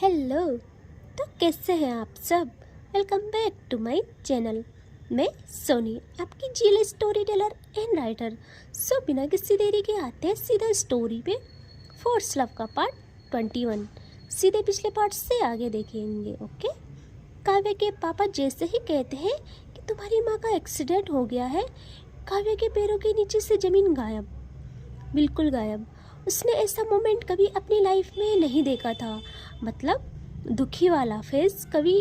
Hello. तो कैसे हैं आप सब। Welcome back to my channel. मैं सोनी, आपकी GL storyteller and writer. So बिना किसी देरी के आते हैं सीधा स्टोरी पे। फोर्स लव का पार्ट 21 सीधे पिछले पार्ट से आगे देखेंगे। ओके। काव्या के पापा जैसे ही कहते हैं कि तुम्हारी माँ का एक्सीडेंट हो गया है, काव्या के पैरों के नीचे से ज़मीन गायब, बिल्कुल गायब। उसने ऐसा मोमेंट कभी अपनी लाइफ में नहीं देखा था। मतलब दुखी वाला फेस कभी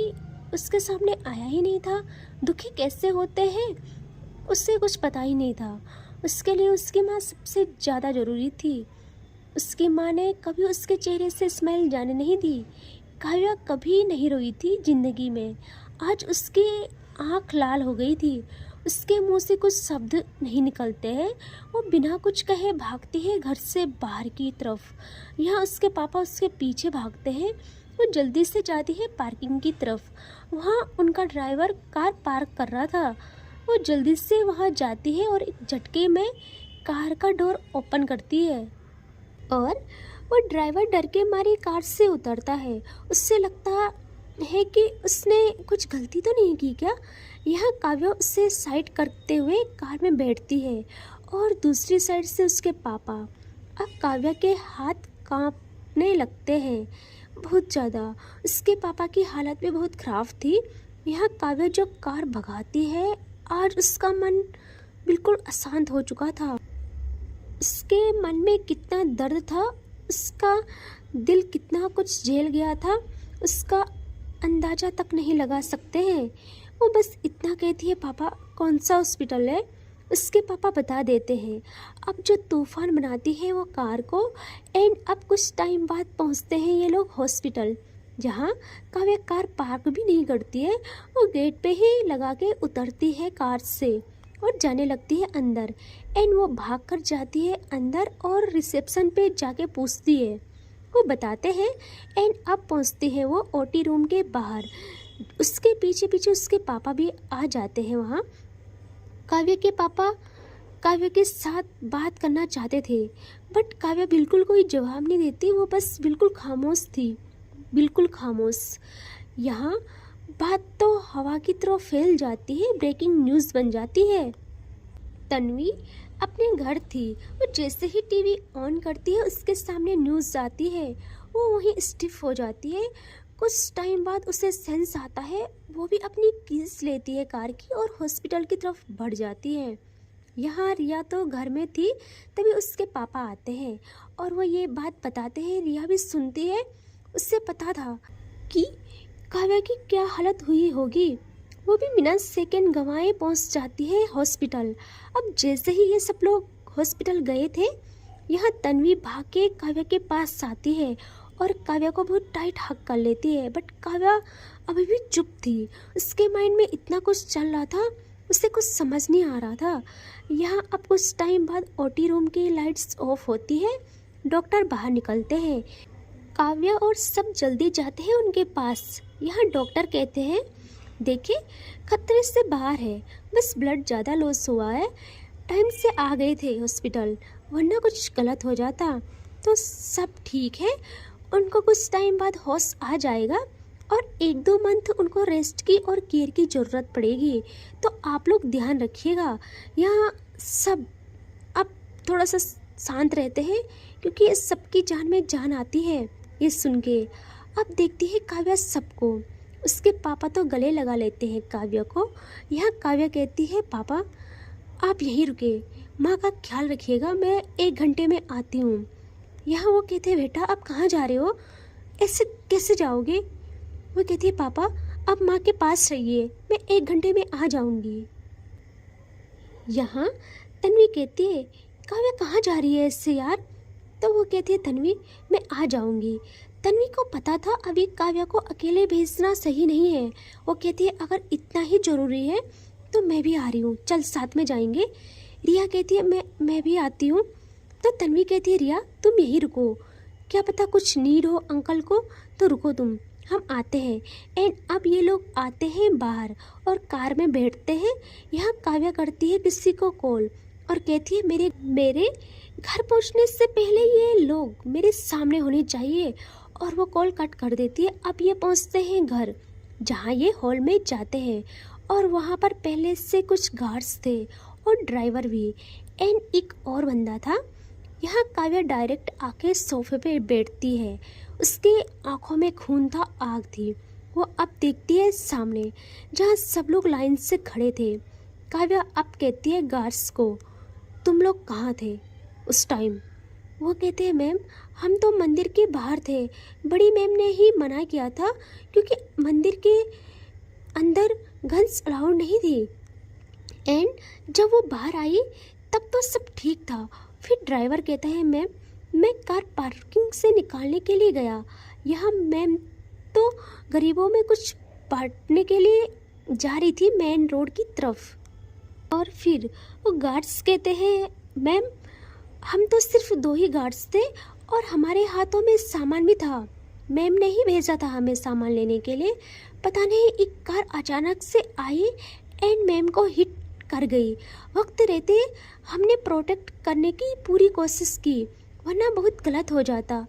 उसके सामने आया ही नहीं था। दुखी कैसे होते हैं उससे कुछ पता ही नहीं था। उसके लिए उसकी माँ सबसे ज़्यादा ज़रूरी थी। उसकी माँ ने कभी उसके चेहरे से स्माइल जाने नहीं दी। काव्या कभी नहीं रोई थी ज़िंदगी में। आज उसकी आँख लाल हो गई थी। उसके मुंह से कुछ शब्द नहीं निकलते हैं। वो बिना कुछ कहे भागती है घर से बाहर की तरफ। यहाँ उसके पापा उसके पीछे भागते हैं। वो जल्दी से जाती है पार्किंग की तरफ। वहाँ उनका ड्राइवर कार पार्क कर रहा था। वो जल्दी से वहाँ जाती है और एक झटके में कार का डोर ओपन करती है और वो ड्राइवर डर के मारे कार से उतरता है। उससे लगता है कि उसने कुछ गलती तो नहीं की क्या। यहाँ काव्या उससे साइड करते हुए कार में बैठती है और दूसरी साइड से उसके पापा। अब काव्या के हाथ कांपने लगते हैं बहुत ज़्यादा। उसके पापा की हालत भी बहुत ख़राब थी। यहाँ काव्या जो कार भगाती है, आज उसका मन बिल्कुल अशांत हो चुका था। उसके मन में कितना दर्द था, उसका दिल कितना कुछ झेल गया था, उसका अंदाज़ा तक नहीं लगा सकते हैं। वो बस इतना कहती है, पापा कौन सा हॉस्पिटल है। उसके पापा बता देते हैं। अब जो तूफ़ान बनाती है वो कार को। एंड अब कुछ टाइम बाद पहुंचते हैं ये लोग हॉस्पिटल, जहां काव्या कार पार्क भी नहीं करती है। वो गेट पे ही लगा के उतरती है कार से और जाने लगती है अंदर। एंड वो भाग कर जाती है अंदर और रिसेप्शन पे जाके पूछती है। वो बताते हैं। एंड अब पहुंचती है वो ओटी रूम के बाहर। उसके पीछे पीछे उसके पापा भी आ जाते हैं वहाँ। काव्या के पापा काव्या के साथ बात करना चाहते थे, बट काव्या बिल्कुल कोई जवाब नहीं देती। वो बस बिल्कुल खामोश थी, बिल्कुल खामोश। यहाँ बात तो हवा की तरह फैल जाती है, ब्रेकिंग न्यूज़ बन जाती है। तन्वी अपने घर थी। वो जैसे ही टीवी ऑन करती है उसके सामने न्यूज़ आती है। वो वहीं स्टिफ हो जाती है। कुछ टाइम बाद उसे सेंस आता है। वो भी अपनी कीज लेती है कार की और हॉस्पिटल की तरफ बढ़ जाती है। यहाँ रिया तो घर में थी, तभी उसके पापा आते हैं और वो ये बात बताते हैं। रिया भी सुनती है। उससे पता था कि काव्या की क्या हालत हुई होगी। वो भी बिना सेकंड गंवाए पहुंच जाती है हॉस्पिटल। अब जैसे ही ये सब लोग हॉस्पिटल गए थे, यहाँ तन्वी भाग के काव्या के पास आती है और काव्या को बहुत टाइट हक कर लेती है। बट काव्या अभी भी चुप थी। उसके माइंड में इतना कुछ चल रहा था, उसे कुछ समझ नहीं आ रहा था। यहाँ अब कुछ टाइम बाद ओटी रूम की लाइट्स ऑफ होती है। डॉक्टर बाहर निकलते हैं। काव्या और सब जल्दी जाते हैं उनके पास। यहाँ डॉक्टर कहते हैं, देखिए खतरे से बाहर है, बस ब्लड ज़्यादा लॉस हुआ है। टाइम से आ गए थे हॉस्पिटल, वरना कुछ गलत हो जाता। तो सब ठीक है, उनको कुछ टाइम बाद होश आ जाएगा और 1-2 मंथ उनको रेस्ट की और केयर की ज़रूरत पड़ेगी। तो आप लोग ध्यान रखिएगा। यहाँ सब अब थोड़ा सा शांत रहते हैं, क्योंकि ये सबकी जान में जान आती है ये सुन के। अब देखती है काव्या सबको। उसके पापा तो गले लगा लेते हैं काव्या को। यहाँ काव्या कहती है, पापा आप यहीं रुके, माँ का ख्याल रखिएगा, मैं 1 घंटे में आती हूँ। यहाँ वो कहते हैं, बेटा आप कहाँ जा रहे हो, ऐसे कैसे जाओगे। वो कहती है, पापा आप माँ के पास रहिए, मैं 1 घंटे में आ जाऊँगी। यहाँ तन्वी कहती है, काव्या कहाँ जा रही है इससे यार। तो वो कहती है, तन्वी मैं आ जाऊँगी। तन्वी को पता था अभी काव्या को अकेले भेजना सही नहीं है। वो कहती है, अगर इतना ही ज़रूरी है तो मैं भी आ रही हूँ, चल साथ में जाएंगे। रिया कहती है, मैं भी आती हूँ। तो तन्वी कहती है, रिया तुम यहीं रुको, क्या पता कुछ नीड हो अंकल को, तो रुको तुम, हम आते हैं। एंड अब ये लोग आते हैं बाहर और कार में बैठते हैं। यहाँ काव्या करती है किसी को कॉल और कहती है, मेरे घर पहुँचने से पहले ये लोग मेरे सामने होने चाहिए और वो कॉल कट कर देती है। अब ये पहुंचते हैं घर, जहाँ ये हॉल में जाते हैं और वहाँ पर पहले से कुछ गार्ड्स थे और ड्राइवर भी एंड एक और बंदा था। यहाँ काव्या डायरेक्ट आके सोफे पे बैठती है। उसके आंखों में खून था, आग थी। वो अब देखती है सामने जहाँ सब लोग लाइन से खड़े थे। काव्या अब कहती है गार्ड्स को, तुम लोग कहाँ थे उस टाइम? वो कहते हैं मैम हम तो मंदिर के बाहर थे, बड़ी मैम ने ही मना किया था क्योंकि मंदिर के अंदर गन्स अलाउड नहीं थी। एंड जब वो बाहर आई तब तो सब ठीक था। फिर ड्राइवर कहता है मैम मैं कार पार्किंग से निकालने के लिए गया, यहाँ मैम तो गरीबों में कुछ बांटने के लिए जा रही थी मेन रोड की तरफ। और फिर वो गार्ड्स कहते हैं मैम हम तो सिर्फ 2 ही गार्ड्स थे और हमारे हाथों में सामान भी था, मैम ने ही भेजा था हमें सामान लेने के लिए। पता नहीं एक कार अचानक से आई एंड मैम को हिट कर गई। वक्त रहते हमने प्रोटेक्ट करने की पूरी कोशिश की, वरना बहुत गलत हो जाता।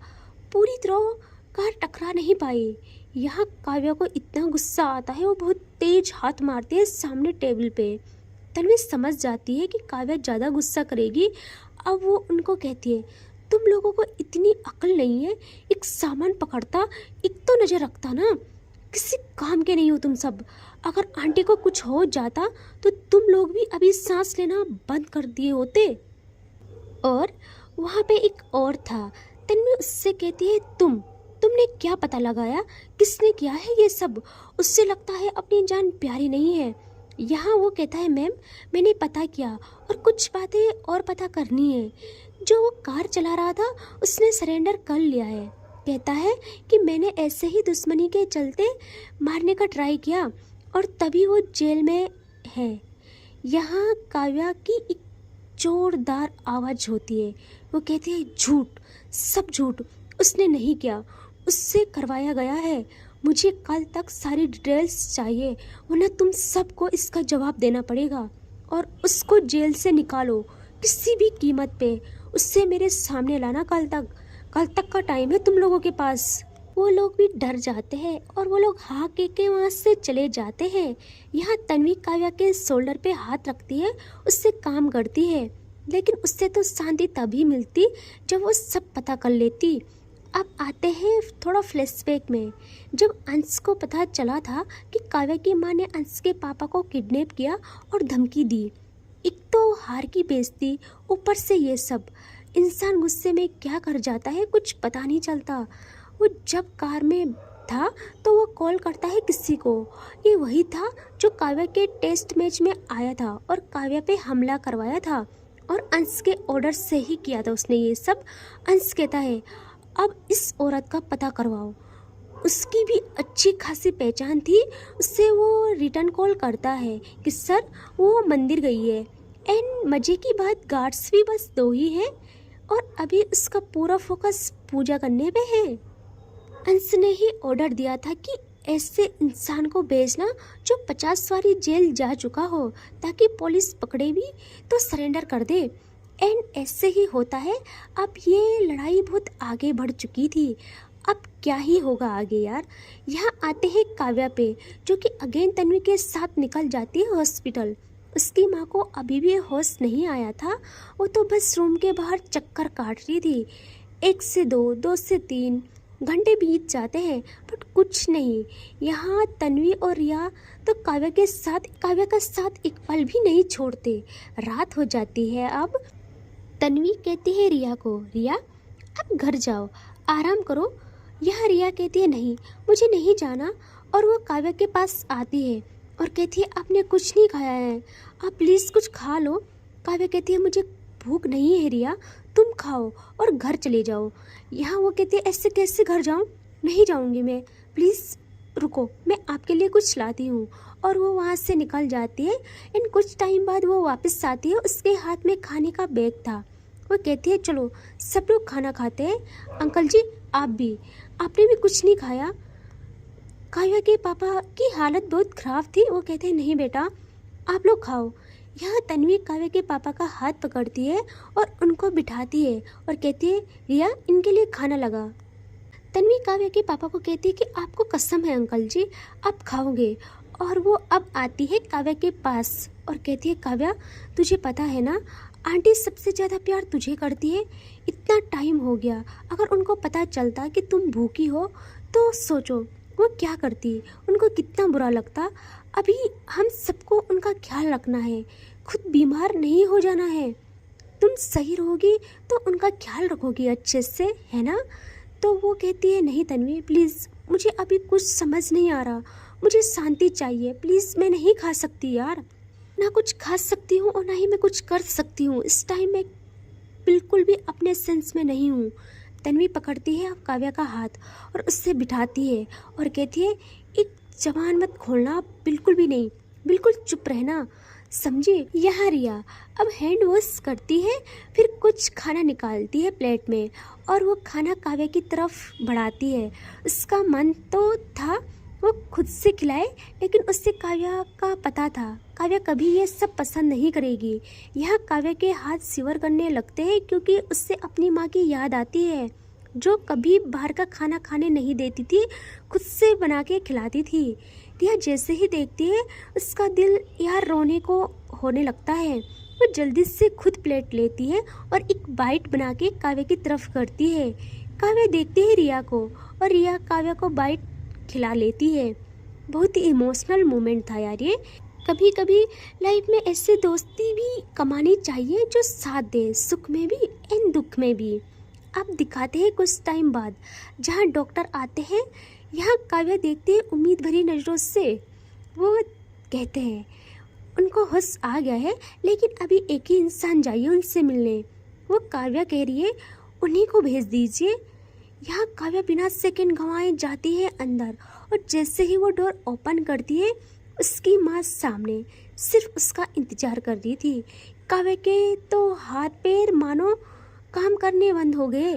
पूरी तरह कार टकरा नहीं पाई। यहाँ काव्या को इतना गुस्सा आता है, वो बहुत तेज हाथ मारती है सामने टेबल पे। तन्वी समझ जाती है कि काव्या ज़्यादा गुस्सा करेगी। अब वो उनको कहती है तुम लोगों को इतनी अक्ल नहीं है, एक सामान पकड़ता एक तो नज़र रखता ना, किसी काम के नहीं हो तुम सब। अगर आंटी को कुछ हो जाता तो तुम लोग भी अभी सांस लेना बंद कर दिए होते। और वहाँ पे एक और था। तन्वी उससे कहती है तुमने क्या पता लगाया किसने किया है ये सब? उससे लगता है अपनी जान प्यारी नहीं है। यहाँ वो कहता है मैम मैंने पता किया और कुछ बातें और पता करनी है। जो वो कार चला रहा था उसने सरेंडर कर लिया है। कहता है कि मैंने ऐसे ही दुश्मनी के चलते मारने का ट्राई किया और तभी वो जेल में है। यहाँ काव्या की एक जोरदार आवाज़ होती है। वो कहती है झूठ, सब झूठ, उसने नहीं किया, उससे करवाया गया है। मुझे कल तक सारी डिटेल्स चाहिए वरना तुम सबको इसका जवाब देना पड़ेगा और उसको जेल से निकालो किसी भी कीमत पे। उससे मेरे सामने लाना कल तक का टाइम है तुम लोगों के पास। वो लोग भी डर जाते हैं और वो लोग हाँ के वहाँ से चले जाते हैं। यहाँ तन्वी काव्या के शोल्डर पे हाथ रखती है, उससे काम करती है, लेकिन उससे तो शांति तभी मिलती जब वो सब पता कर लेती। अब आते हैं थोड़ा फ्लैशबैक में। जब अंश को पता चला था कि काव्या की माँ ने अंश के पापा को किडनैप किया और धमकी दी, एक तो हार की बेइज्जती, ऊपर से ये सब, इंसान गुस्से में क्या कर जाता है कुछ पता नहीं चलता। वो जब कार में था तो वो कॉल करता है किसी को। ये वही था जो काव्या के टेस्ट मैच में आया था और काव्या पे हमला करवाया था और अंश के ऑर्डर से ही किया था उसने ये सब। अंश कहता है अब इस औरत का पता करवाओ, उसकी भी अच्छी खासी पहचान थी। उससे वो रिटर्न कॉल करता है कि सर वो मंदिर गई है। एंड मज़े की बात गार्ड्स भी बस 2 ही हैं और अभी उसका पूरा फोकस पूजा करने पे है। अंश ने ही ऑर्डर दिया था कि ऐसे इंसान को भेजना जो 50 बारी जेल जा चुका हो, ताकि पुलिस पकड़े भी तो सरेंडर कर दे। एंड ऐसे ही होता है। अब ये लड़ाई बहुत आगे बढ़ चुकी थी। अब क्या ही होगा आगे यार। यहाँ आते हैं काव्या पे, जो कि अगेन तन्वी के साथ निकल जाती है हॉस्पिटल। उसकी माँ को अभी भी होश नहीं आया था। वो तो बस रूम के बाहर चक्कर काट रही थी। 1 से 2, 2 से 3 घंटे बीत जाते हैं बट कुछ नहीं। यहाँ तन्वी और रिया तो काव्या का साथ एक पल भी नहीं छोड़ते। रात हो जाती है। अब तन्वी कहती है रिया को, रिया अब घर जाओ, आराम करो। यहाँ रिया कहती है नहीं मुझे नहीं जाना, और वो काव्या के पास आती है और कहती है आपने कुछ नहीं खाया है, आप प्लीज़ कुछ खा लो। काव्या कहती है मुझे भूख नहीं है रिया, तुम खाओ और घर चले जाओ। यहाँ वो कहती है ऐसे कैसे घर जाऊँ, नहीं जाऊँगी मैं, प्लीज़ रुको मैं आपके लिए कुछ लाती हूँ। और वो वहाँ से निकल जाती है। इन कुछ टाइम बाद वो वापस आती है, उसके हाथ में खाने का बैग था। वो कहती है चलो सब लोग खाना खाते हैं, अंकल जी आप भी, आपने भी कुछ नहीं खाया। काव्या के पापा की हालत बहुत ख़राब थी। वो कहते हैं नहीं बेटा आप लोग खाओ। यहाँ तन्वी काव्या के पापा का हाथ पकड़ती है और उनको बिठाती है और कहती है रिया इनके लिए खाना लगा। तन्वी काव्या के पापा को कहती है कि आपको कसम है अंकल जी, आप खाओगे। और वो अब आती है काव्या के पास और कहती है, काव्या तुझे पता है ना, आंटी सबसे ज़्यादा प्यार तुझे करती है। इतना टाइम हो गया, अगर उनको पता चलता कि तुम भूखी हो तो सोचो वो क्या करती, उनको कितना बुरा लगता। अभी हम सबको उनका ख्याल रखना है, खुद बीमार नहीं हो जाना है। तुम सही रहोगी तो उनका ख्याल रखोगी अच्छे से, है ना। तो वो कहती है, नहीं तन्वी प्लीज़, मुझे अभी कुछ समझ नहीं आ रहा, मुझे शांति चाहिए, प्लीज़ मैं नहीं खा सकती यार, ना कुछ खा सकती हूँ और ना ही मैं कुछ कर सकती हूँ। इस टाइम मैं बिल्कुल भी अपने सेंस में नहीं हूँ। तन्वी पकड़ती है अब काव्या का हाथ और उससे बिठाती है और कहती है, एक जबान मत खोलना, बिल्कुल भी नहीं, बिल्कुल चुप रहना, समझे। यहाँ रिया अब हैंड वॉश करती है, फिर कुछ खाना निकालती है प्लेट में और वो खाना काव्या की तरफ बढ़ाती है। उसका मन तो था वो खुद से खिलाए, लेकिन उससे काव्या का पता था काव्या कभी ये सब पसंद नहीं करेगी। यहाँ काव्या के हाथ सिवर करने लगते हैं क्योंकि उससे अपनी माँ की याद आती है, जो कभी बाहर का खाना खाने नहीं देती थी, खुद से बना के खिलाती थी। रिया जैसे ही देखती है उसका दिल यार रोने को होने लगता है। वो जल्दी से खुद प्लेट लेती है और एक बाइट बना के काव्या की तरफ करती है। काव्या देखती है रिया को और रिया काव्या को बाइट खिला लेती है। बहुत ही इमोशनल मोमेंट था यार ये। कभी कभी लाइफ में ऐसे दोस्ती भी कमानी चाहिए जो साथ दे, सुख में भी एंड दुख में भी। अब दिखाते हैं कुछ टाइम बाद जहाँ डॉक्टर आते हैं। यहाँ काव्या देखते हैं उम्मीद भरी नज़रों से। वो कहते हैं उनको होश आ गया है, लेकिन अभी एक ही इंसान चाहिए उनसे मिलने। वो काव्या कह रही है उन्हीं को भेज दीजिए। यहाँ काव्या बिना सेकंड गंवाए जाती है अंदर और जैसे ही वो डोर ओपन करती है उसकी माँ सामने सिर्फ उसका इंतजार कर रही थी। काव्या के तो हाथ पैर मानो काम करने बंद हो गए।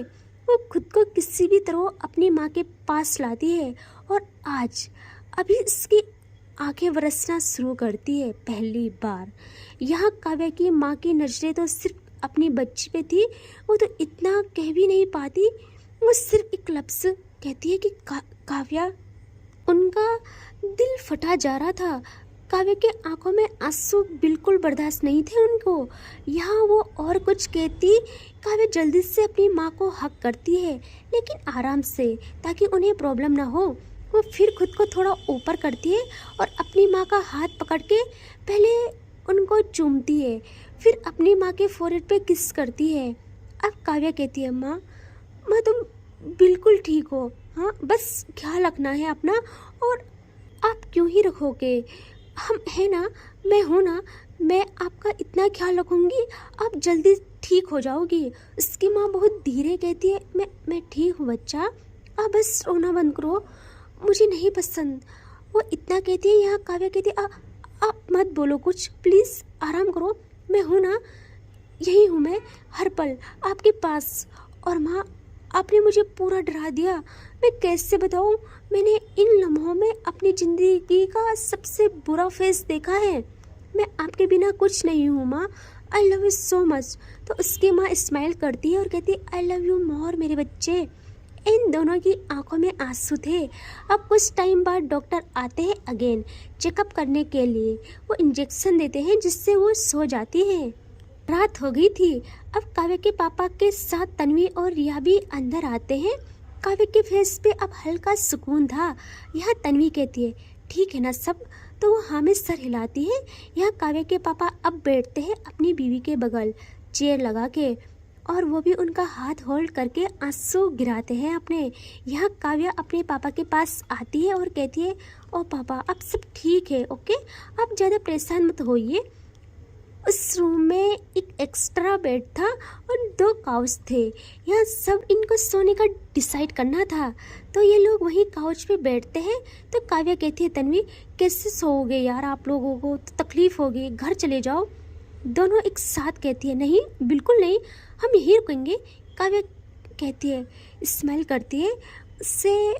वो खुद को किसी भी तरह अपनी माँ के पास लाती है और आज अभी उसकी आंखें बरसना शुरू करती है पहली बार। यहाँ काव्या की माँ की नज़रें तो सिर्फ अपनी बच्ची पे थी, वो तो इतना कह भी नहीं पाती, वो सिर्फ एक लफ्ज़ कहती है कि काव्या। उनका दिल फटा जा रहा था। काव्या के आंखों में आंसू बिल्कुल बर्दाश्त नहीं थे उनको। यहाँ वो और कुछ कहती, काव्या जल्दी से अपनी माँ को हक करती है, लेकिन आराम से, ताकि उन्हें प्रॉब्लम ना हो। वो फिर खुद को थोड़ा ऊपर करती है और अपनी माँ का हाथ पकड़ के पहले उनको चूमती है, फिर अपनी माँ के फोrehead पे किस करती है। अब काव्या कहती है, माँ तुम बिल्कुल ठीक हो, हाँ बस ख्याल रखना है अपना, और आप क्यों ही रखोगे, हम है ना, मैं हूँ ना, मैं आपका इतना ख्याल रखूँगी, आप जल्दी ठीक हो जाओगी। उसकी माँ बहुत धीरे कहती है, मैं ठीक हूँ बच्चा, आप बस रोना बंद करो, मुझे नहीं पसंद। वो इतना कहती है। यहाँ काव्या कहती है, आप मत बोलो कुछ, प्लीज़ आराम करो, मैं हूँ ना, यही हूँ मैं हर पल आपके पास। और माँ आपने मुझे पूरा डरा दिया, मैं कैसे बताऊँ, मैंने इन लम्हों में अपनी ज़िंदगी का सबसे बुरा फेस देखा है, मैं आपके बिना कुछ नहीं हूँ माँ, I love you so much. तो उसकी माँ स्माइल करती है और कहती है, आई लव यू मोर मेरे बच्चे। इन दोनों की आंखों में आंसू थे। अब कुछ टाइम बाद डॉक्टर आते हैं अगेन चेकअप करने के लिए। वो इंजेक्शन देते हैं जिससे वो सो जाती है। रात हो गई थी। अब काव्या के पापा के साथ तन्वी और रिया भी अंदर आते हैं। काव्या के फेस पे अब हल्का सुकून था। यहाँ तन्वी कहती है, ठीक है ना सब, तो वो हाँ में सर हिलाती है। यहाँ काव्या के पापा अब बैठते हैं अपनी बीवी के बगल चेयर लगा के, और वो भी उनका हाथ होल्ड करके आंसू गिराते हैं अपने। यहाँ काव्या अपने पापा के पास आती है और कहती है, ओ पापा अब सब ठीक है, ओके, आप ज़्यादा परेशान मत होइए। उस रूम में एक एक्स्ट्रा बेड था और 2 काउच थे। यहाँ सब इनको सोने का डिसाइड करना था, तो ये लोग वहीं काउच पे बैठते हैं। तो काव्या कहती है, तन्वी कैसे सोओगे यार, आप लोगों को तो तकलीफ़ होगी, घर चले जाओ। दोनों एक साथ कहती है, नहीं बिल्कुल नहीं, हम यहीं रुकेंगे। काव्या कहती है, स्माइल करती है, उससे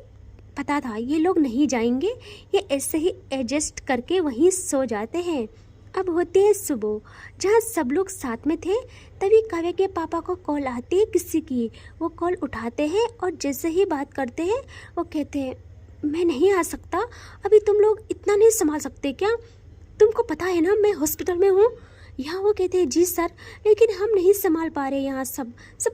पता था ये लोग नहीं जाएंगे, ये ऐसे ही एडजस्ट करके वहीं सो जाते हैं। अब होती है सुबह, जहाँ सब लोग साथ में थे। तभी काव्या के पापा को कॉल आती है किसी की। वो कॉल उठाते हैं और जैसे ही बात करते हैं वो कहते हैं मैं नहीं आ सकता, अभी तुम लोग इतना नहीं संभाल सकते क्या? तुमको पता है ना मैं हॉस्पिटल में हूँ। यहाँ वो कहते हैं जी सर, लेकिन हम नहीं संभाल पा रहे, यहाँ सब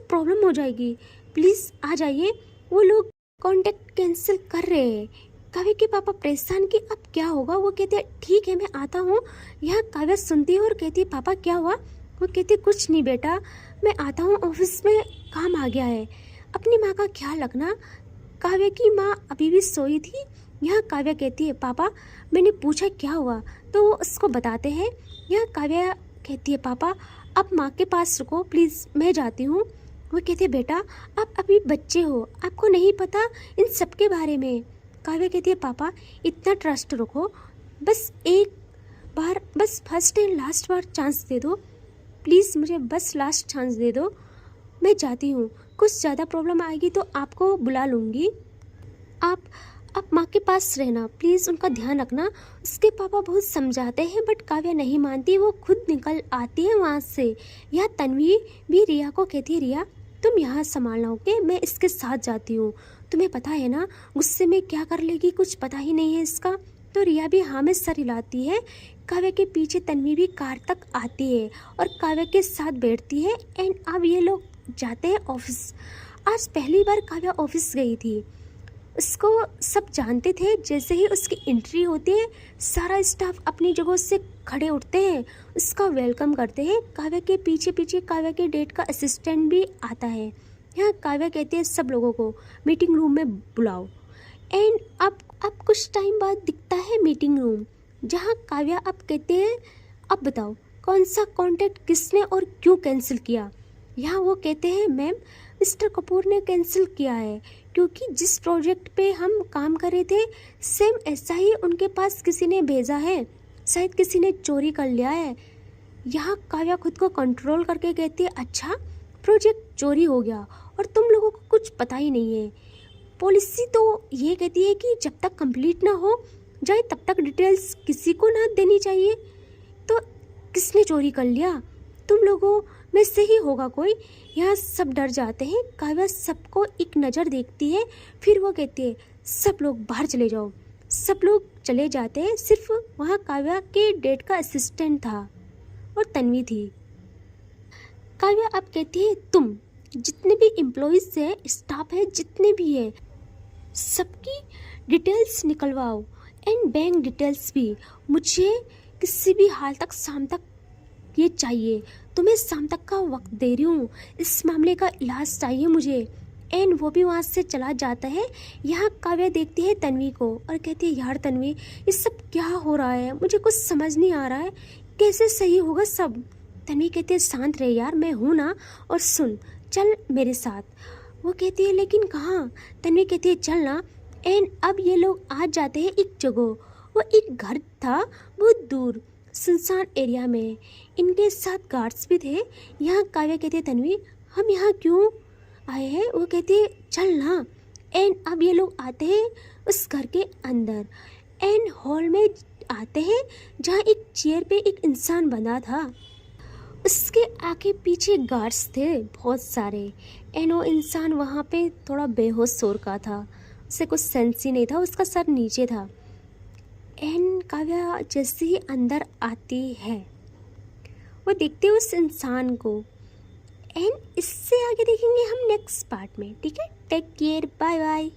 प्रॉब्लम हो जाएगी, प्लीज़ आ जाइए। वो लोग कॉन्टेक्ट कैंसिल कर रहे हैं। काव्या के पापा परेशान कि अब क्या होगा। वो कहते हैं ठीक है मैं आता हूँ। यहाँ काव्या सुनती है और कहती है पापा क्या हुआ? वो कहती है कुछ नहीं बेटा, मैं आता हूँ, ऑफिस में काम आ गया है, अपनी माँ का ख्याल रखना। काव्या की माँ अभी भी सोई थी। यहाँ काव्या कहती है पापा मैंने पूछा क्या हुआ, तो वो उसको बताते हैं। यहाँ काव्या कहती है पापा आप माँ के पास रुको प्लीज़, मैं जाती हूँ। वो कहते हैं बेटा आप अभी बच्चे हो, आपको नहीं पता इन सब के बारे में। काव्या कहती है पापा इतना ट्रस्ट रखो, बस एक बार, बस फर्स्ट एंड लास्ट बार चांस दे दो, प्लीज़ मुझे बस लास्ट चांस दे दो, मैं जाती हूँ। कुछ ज़्यादा प्रॉब्लम आएगी तो आपको बुला लूँगी, आप माँ के पास रहना प्लीज़, उनका ध्यान रखना। उसके पापा बहुत समझाते हैं बट काव्या नहीं मानती, वो खुद निकल आती है वहाँ से। यह तन्वी भी रिया को कहती है रिया तुम यहाँ संभालना ओके, मैं इसके साथ जाती हूँ, तुम्हें पता है ना गुस्से में क्या कर लेगी, कुछ पता ही नहीं है इसका। तो रिया भी हाँ में सर हिलाती है। काव्या के पीछे तन्वी भी कार तक आती है और काव्या के साथ बैठती है। एंड अब ये लोग जाते हैं ऑफिस। आज पहली बार काव्या ऑफिस गई थी, उसको सब जानते थे। जैसे ही उसकी एंट्री होती है सारा स्टाफ अपनी जगह से खड़े उठते हैं, उसका वेलकम करते हैं। काव्या के पीछे पीछे काव्या के डेट का असिस्टेंट भी आता है। यहाँ काव्या कहती है सब लोगों को मीटिंग रूम में बुलाओ। एंड अब कुछ टाइम बाद दिखता है मीटिंग रूम, जहाँ काव्या अब कहते हैं अब बताओ कौन सा कॉन्ट्रैक्ट किसने और क्यों कैंसिल किया। यहाँ वो कहते हैं मैम मिस्टर कपूर ने कैंसिल किया है क्योंकि जिस प्रोजेक्ट पे हम काम कर रहे थे सेम ऐसा ही उनके पास किसी ने भेजा है, शायद किसी ने चोरी कर लिया है। यहाँ काव्या खुद को कंट्रोल करके कहती है अच्छा प्रोजेक्ट चोरी हो गया और तुम लोगों को कुछ पता ही नहीं है। पॉलिसी तो ये कहती है कि जब तक कंप्लीट ना हो जाए तब तक डिटेल्स किसी को ना देनी चाहिए। तो किसने चोरी कर लिया? तुम लोगों में से ही होगा कोई। यहाँ सब डर जाते हैं। काव्या सबको एक नज़र देखती है, फिर वो कहती है सब लोग बाहर चले जाओ। सब लोग चले जाते हैं, सिर्फ वहाँ काव्या के डेट का असिस्टेंट था और तन्वी थी। काव्या अब कहती है तुम जितने भी एम्प्लॉयज़ है, स्टाफ है, जितने भी है, सबकी डिटेल्स निकलवाओ एंड बैंक डिटेल्स भी। मुझे किसी भी हाल तक शाम तक ये चाहिए, तुम्हें शाम तक का वक्त दे रही हूँ, इस मामले का इलाज चाहिए मुझे। एंड वो भी वहाँ से चला जाता है। यहाँ काव्या देखती है तन्वी को और कहती है यार तन्वी ये सब क्या हो रहा है, मुझे कुछ समझ नहीं आ रहा है, कैसे सही होगा सब। तन्वी कहती है शांत रहे यार, मैं हूँ ना, और सुन चल मेरे साथ। वो कहती है लेकिन कहाँ? तन्वी कहती है चल ना। एंड अब ये लोग आ जाते हैं एक जगह, वो एक घर था बहुत दूर सुनसान एरिया में। इनके साथ गार्ड्स भी थे। यहाँ काव्या कहती है तन्वी हम यहाँ क्यों आए हैं? वो कहती है चल ना। एंड अब ये लोग आते हैं उस घर के अंदर एंड हॉल में आते हैं जहाँ एक चेयर पे एक इंसान बंधा था, उसके आगे पीछे गार्ड्स थे बहुत सारे। एंड वो इंसान वहाँ पे थोड़ा बेहोश सो रखा था, उसे कुछ सेंस ही नहीं था, उसका सर नीचे था। एंड काव्या जैसे ही अंदर आती है वो देखते हैं उस इंसान को। एंड इससे आगे देखेंगे हम नेक्स्ट पार्ट में। ठीक है, टेक केयर, बाय बाय।